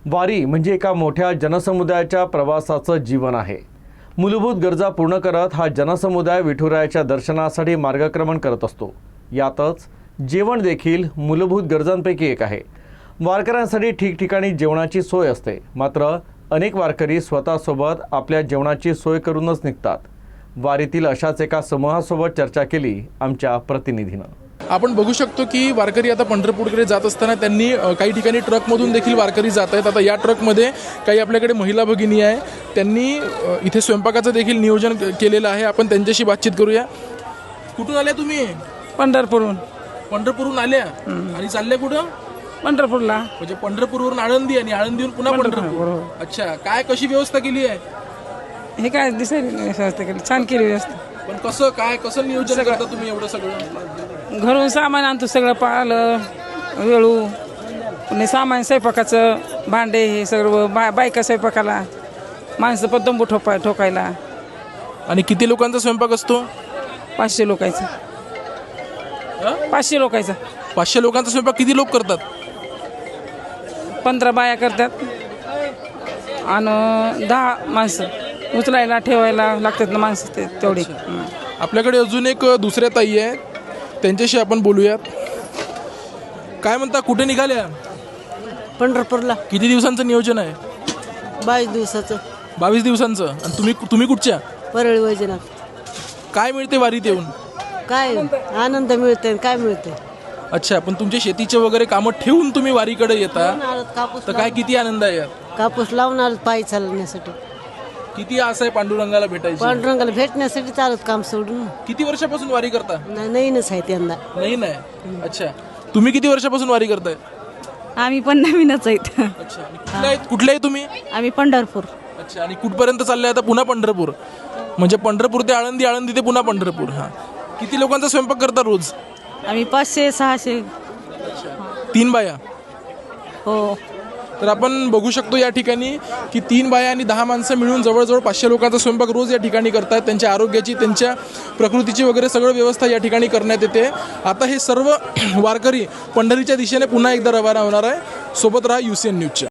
वारी म्हणजे एका मोठ्या जनसमुदायाच्या प्रवासाचं जीवन आहे। मूलभूत गरजा पूर्ण करत हा जनसमुदाय विठुरायाच्या दर्शनासाठी मार्गक्रमण करत असतो। यातच जेवण देखील मूलभूत गरजांपैकी एक आहे। वारकऱ्यांसाठी ठिकठिकाणी जेवणाची सोय असते, मात्र अनेक वारकरी स्वतःसोबत आपल्या जेवणाची सोय करूनच निघतात। वारीतील अशाच एका समूहासोबत चर्चा केली आमच्या प्रतिनिधीनं। आपण बघू शकतो की वारकरी आता पंढरपूरकडे जात असताना त्यांनी काही ठिकाणी ट्रकमधून देखील वारकरी जात आहेत। आता या ट्रकमध्ये काही आपल्याकडे महिला भगिनी आहे, त्यांनी इथे स्वयंपाकाचं देखील नियोजन केलेलं आहे। आपण त्यांच्याशी बातचीत करूया। कुठून आल्या तुम्ही? पंढरपूरहून। पंढरपूरहून आल्या आणि चालल्या कुठं? पंढरपूरला। म्हणजे पंढरपूरवरून आळंदी आणि आळंदीहून पुन्हा पंढरपूर। अच्छा, काय कशी व्यवस्था केली आहे? हे काय दिसायला व्यवस्था केली, छान केली व्यवस्था। पण कसं नियोजन करता तुम्ही एवढं सगळं? घरून सामान आणतो सगळं, पालं वेळू, पुणे सामान स्वयंपाकाचं, भांडे हे सगळं, बायका स्वयंपाकाला, माणसं पण तंबू ठोकायला। आणि किती लोकांचा स्वयंपाक असतो? 500 लोकांचा। 500 लोकांचा। 500 लोकांचा स्वयंपाक किती लोक करतात? 15 बाया करतात आणि 10 माणसं उचलायला ठेवायला लागतात ना माणसं तेवढी। आपल्याकडे अजून एक दुसऱ्या ताई आहे, त्यांच्याशी आपण बोलूयात। काय म्हणता, कुठे निघाल्या? पंढरपूरला। किती दिवसांचं नियोजन आहे? 22 दिवसाचं। 22 दिवसांचं। आणि तुम्ही कुठच्या? परळी वैजनाथ। काय मिळते वारीत येऊन? काय आनंद मिळते, काय मिळते? अच्छा, पण तुमच्या शेतीचे वगैरे कामं ठेवून तुम्ही वारीकडे येता, कापूस तर काय किती आनंद आहे यात? कापूस लावणार पायी चालण्यासाठी, किती आस आहे पांडुरंगाला भेटायची? पांडुरंगाला भेटण्यासाठी चालत काम सोडून। किती वर्षापासून वारी करता? नवीनच आहे यंदा। नाही। अच्छा, तुम्ही किती वर्षापासून वारी करताय? आम्ही पण नवीनच आहेत। अच्छा, कुठले आहे तुम्ही? आम्ही पंढरपूर। अच्छा, आणि कुठपर्यंत चाललंय आता? पुन्हा पंढरपूर, म्हणजे पंढरपूर ते आळंदी, आळंदी ते पुन्हा पंढरपूर। हा, किती लोकांचा स्वयंपाक करता रोज? आम्ही 500-600। 3 बाया? हो। तर आपण बघू शकतो या ठिकाणी की 3 बाया आणि 10 माणसं मिळून जवळजवळ 500 लोकांचा स्वयंपाक रोज या ठिकाणी करतात। त्यांच्या आरोग्याची, त्यांच्या प्रकृतीची वगैरे सगळं व्यवस्था या ठिकाणी करण्यात येते। आता हे सर्व वारकरी पंढरीच्या दिशेने पुन्हा एकदा रवाना होणार आहे। सोबत राहा UCN न्यूजच्या।